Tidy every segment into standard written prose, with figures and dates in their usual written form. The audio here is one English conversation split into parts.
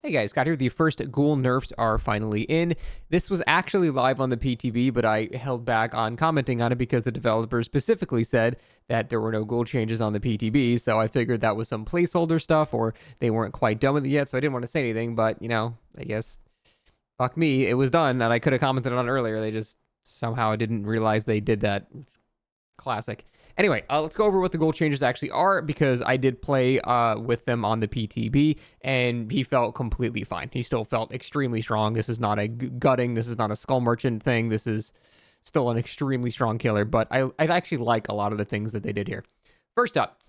Hey guys, Scott here. The first Ghoul Nerfs are finally in. This was actually live on the PTB, but I held back on commenting on it because the developer specifically said that there were no Ghoul changes on the PTB, so I figured that was some placeholder stuff, or they weren't quite done with it yet, so I didn't want to say anything, but, you know, I guess, fuck me, it was done, and I could have commented on it earlier. They just somehow didn't realize they did that. Classic. Anyway, let's go over what the goal changes actually are, because I did play with them on the PTB, and he felt completely fine. He still felt extremely strong. This is not a gutting. This is not a skull merchant thing. This is still an extremely strong killer, but I actually like a lot of the things that they did here. First up,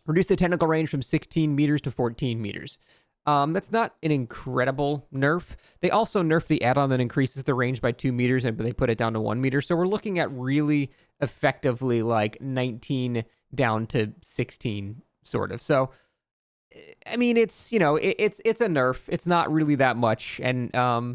reduce the tentacle range from 16 meters to 14 meters. That's not an incredible nerf. They also nerfed the add-on that increases the range by 2 meters, and they put it down to 1 meter. So we're looking at really effectively like 19 down to 16, sort of. So, I mean, it's, you know, it's a nerf. It's not really that much, and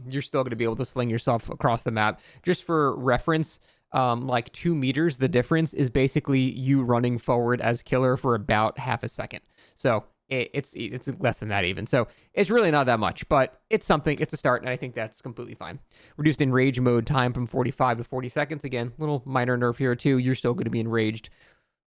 you're still going to be able to sling yourself across the map. Just for reference, like 2 meters, the difference is basically you running forward as killer for about half a second. So it's less than that even. So it's really not that much, but it's something. It's a start, and I think that's completely fine. Reduced enrage mode time from 45 to 40 seconds. Again, little minor nerf here too. You're still going to be enraged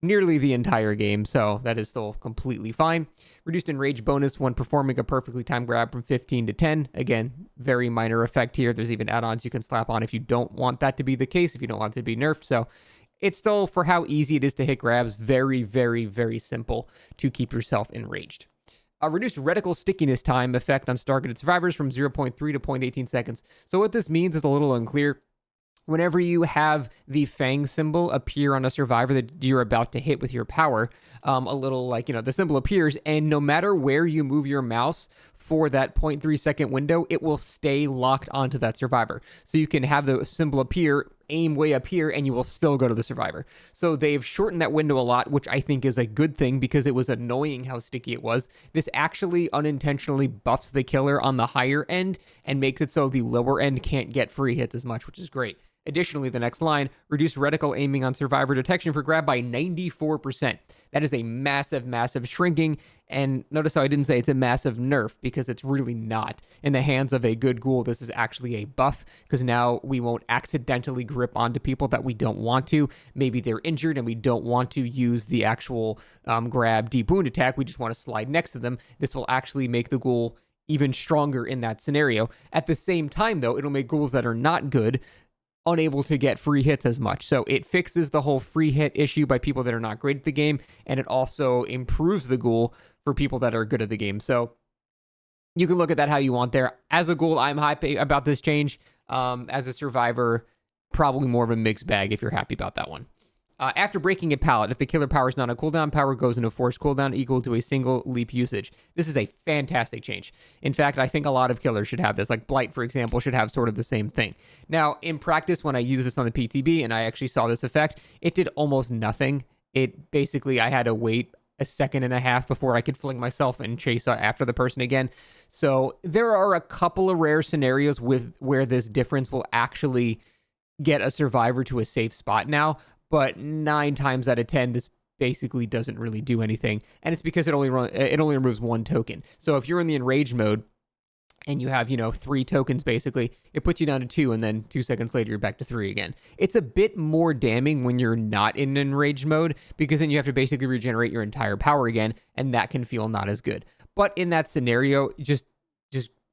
nearly the entire game, so that is still completely fine. Reduced enrage bonus when performing a perfectly timed grab from 15 to 10. Again, very minor effect here. There's even add-ons you can slap on if you don't want that to be the case, if you don't want it to be nerfed. So it's still, for how easy it is to hit grabs, very, very, very simple to keep yourself enraged. Reduced reticle stickiness time effect on targeted survivors from 0.3 to 0.18 seconds. So what this means is a little unclear. Whenever you have the fang symbol appear on a survivor that you're about to hit with your power, a little like, you know, the symbol appears, and no matter where you move your mouse for that 0.3 second window, it will stay locked onto that survivor. So you can have the symbol appear, aim way up here, and you will still go to the survivor. So they've shortened that window a lot, which I think is a good thing, because it was annoying how sticky it was. This actually unintentionally buffs the killer on the higher end and makes it so the lower end can't get free hits as much, which is great. Additionally, the next line, reduce reticle aiming on survivor detection for grab by 94%. That is a massive, massive shrinking. And notice how I didn't say it's a massive nerf, because it's really not. In the hands of a good ghoul, this is actually a buff, because now we won't accidentally grip onto people that we don't want to. Maybe they're injured and we don't want to use the actual grab deep wound attack. We just want to slide next to them. This will actually make the ghoul even stronger in that scenario. At the same time, though, it'll make ghouls that are not good unable to get free hits as much. So it fixes the whole free hit issue by people that are not great at the game, and it also improves the ghoul for people that are good at the game. So you can look at that how you want there. As a ghoul, I'm happy about this change. As a survivor, probably more of a mixed bag if you're happy about that one. After breaking a pallet, if the killer power is not a cooldown, power goes into forced cooldown equal to a single leap usage. This is a fantastic change. In fact, I think a lot of killers should have this. Like Blight, for example, should have sort of the same thing. Now, in practice, when I used this on the PTB and I actually saw this effect, it did almost nothing. It basically, I had to wait a second and a half before I could fling myself and chase after the person again. So there are a couple of rare scenarios where this difference will actually get a survivor to a safe spot now. But 9 times out of 10, this basically doesn't really do anything. And it's because it only removes 1 token. So if you're in the enraged mode and you have, 3 tokens basically, it puts you down to 2, and then 2 seconds later, you're back to 3 again. It's a bit more damning when you're not in enraged mode, because then you have to basically regenerate your entire power again, and that can feel not as good. But in that scenario, just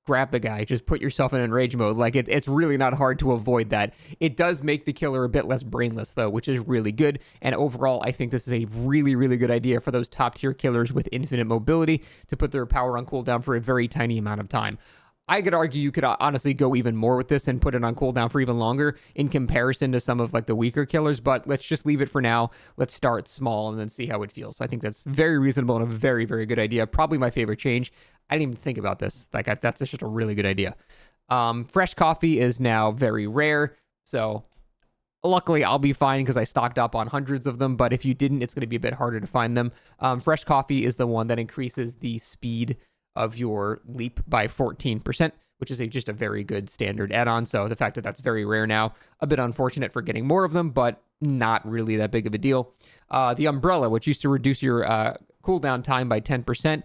grab the guy, just put yourself in enrage mode. Like it's really not hard to avoid that. It does make the killer a bit less brainless though, which is really good. And overall, I think this is a really, really good idea for those top tier killers with infinite mobility to put their power on cooldown for a very tiny amount of time. I could argue you could honestly go even more with this and put it on cooldown for even longer in comparison to some of like the weaker killers, but let's just leave it for now. Let's start small and then see how it feels. I think that's very reasonable and a very, very good idea. Probably my favorite change. I didn't even think about this. Like that's just a really good idea. Fresh coffee is now very rare, so luckily I'll be fine because I stocked up on hundreds of them, but if you didn't, it's going to be a bit harder to find them. Fresh coffee is the one that increases the speed of your leap by 14%, which is just a very good standard add-on. So the fact that that's very rare now, a bit unfortunate for getting more of them, but not really that big of a deal. The umbrella, which used to reduce your cooldown time by 10%,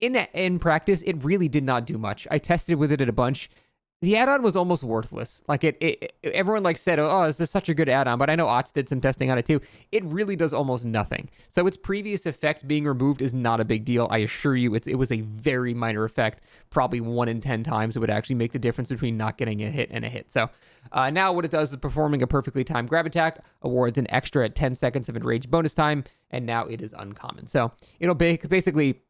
In practice, it really did not do much. I tested with it at a bunch. The add-on was almost worthless. Like everyone like said, "Oh, is this such a good add-on?" But I know Ots did some testing on it too. It really does almost nothing. So its previous effect being removed is not a big deal. I assure you, it was a very minor effect. Probably 1 in 10 times it would actually make the difference between not getting a hit and a hit. So now what it does is performing a perfectly timed grab attack awards an extra at 10 seconds of enraged bonus time, and now it is uncommon. So it'll basically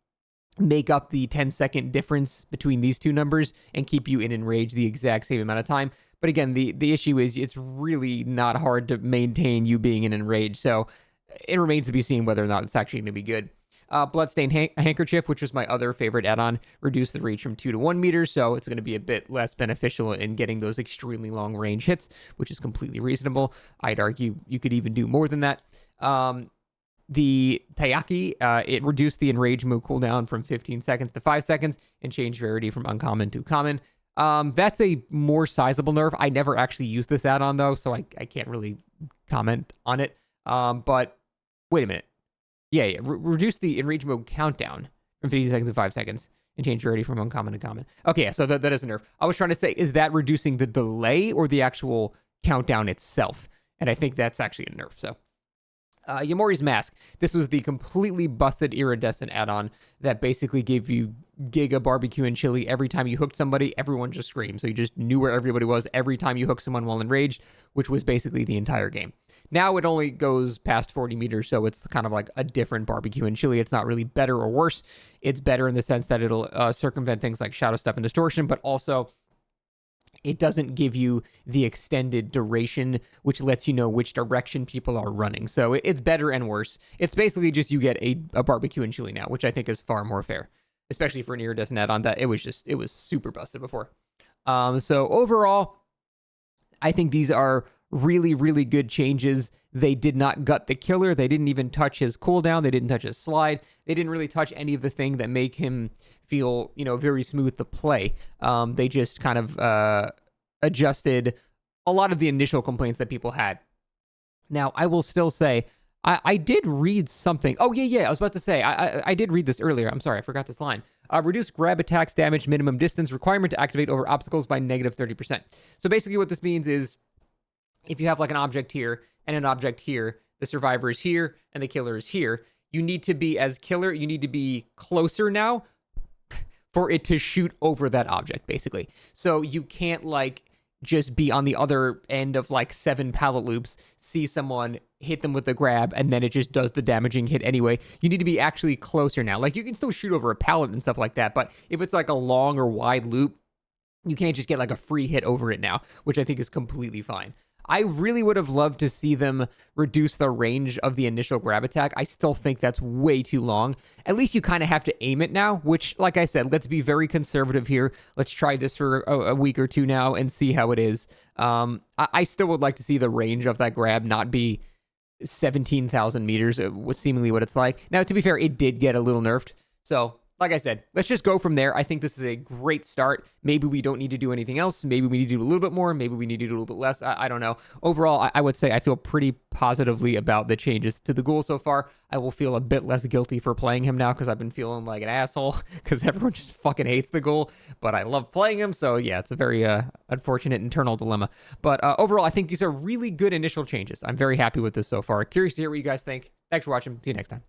make up the 10-second difference between these two numbers and keep you in enrage the exact same amount of time. But again, the issue is it's really not hard to maintain you being in enrage. So it remains to be seen whether or not it's actually going to be good. Bloodstained Handkerchief, which was my other favorite add-on, reduced the reach from 2 to 1 meters, so it's going to be a bit less beneficial in getting those extremely long range hits, which is completely reasonable. I'd argue you could even do more than that. The Tayaki, it reduced the enrage move cooldown from 15 seconds to 5 seconds and changed rarity from uncommon to common. That's a more sizable nerf. I never actually used this add-on though, so I can't really comment on it. But wait a minute. Yeah. Reduce the enrage mode countdown from 15 seconds to 5 seconds and change rarity from uncommon to common. Okay, yeah, so that is a nerf. I was trying to say, is that reducing the delay or the actual countdown itself? And I think that's actually a nerf, so. Yamori's Mask. This was the completely busted iridescent add-on that basically gave you Giga Barbecue and Chili every time you hooked somebody. Everyone just screamed. So you just knew where everybody was every time you hooked someone while enraged, which was basically the entire game. Now it only goes past 40 meters, so it's kind of like a different Barbecue and Chili. It's not really better or worse. It's better in the sense that it'll circumvent things like Shadow Step and Distortion, but also it doesn't give you the extended duration, which lets you know which direction people are running. So it's better and worse. It's basically just you get a Barbecue and Chili now, which I think is far more fair, especially for an iridescent add-on that it was super busted before. So overall, I think these are really, really good changes. They did not gut the killer. They didn't even touch his cooldown. They didn't touch his slide. They didn't really touch any of the thing that make him feel, very smooth to play. They just kind of adjusted a lot of the initial complaints that people had. Now, I will still say, I did read something. Oh, yeah. I was about to say, I did read this earlier. I'm sorry, I forgot this line. Reduce grab attacks damage minimum distance requirement to activate over obstacles by negative 30%. So basically what this means is if you have like an object here and an object here, the survivor is here and the killer is here, you need to be, as killer, you need to be closer now for it to shoot over that object, basically. So you can't like just be on the other end of like 7 pallet loops, see someone, hit them with the grab, and then it just does the damaging hit anyway. You need to be actually closer now. Like you can still shoot over a pallet and stuff like that, but if it's like a long or wide loop, you can't just get like a free hit over it now, which I think is completely fine. I really would have loved to see them reduce the range of the initial grab attack. I still think that's way too long. At least you kind of have to aim it now, which, like I said, let's be very conservative here. Let's try this for a week or two now and see how it is. I still would like to see the range of that grab not be 17,000 meters, was seemingly what it's like. Now, to be fair, it did get a little nerfed. So, like I said, let's just go from there. I think this is a great start. Maybe we don't need to do anything else. Maybe we need to do a little bit more. Maybe we need to do a little bit less. I don't know. Overall, I would say I feel pretty positively about the changes to the Ghoul so far. I will feel a bit less guilty for playing him now because I've been feeling like an asshole because everyone just fucking hates the Ghoul. But I love playing him. So yeah, it's a very unfortunate internal dilemma. But overall, I think these are really good initial changes. I'm very happy with this so far. Curious to hear what you guys think. Thanks for watching. See you next time.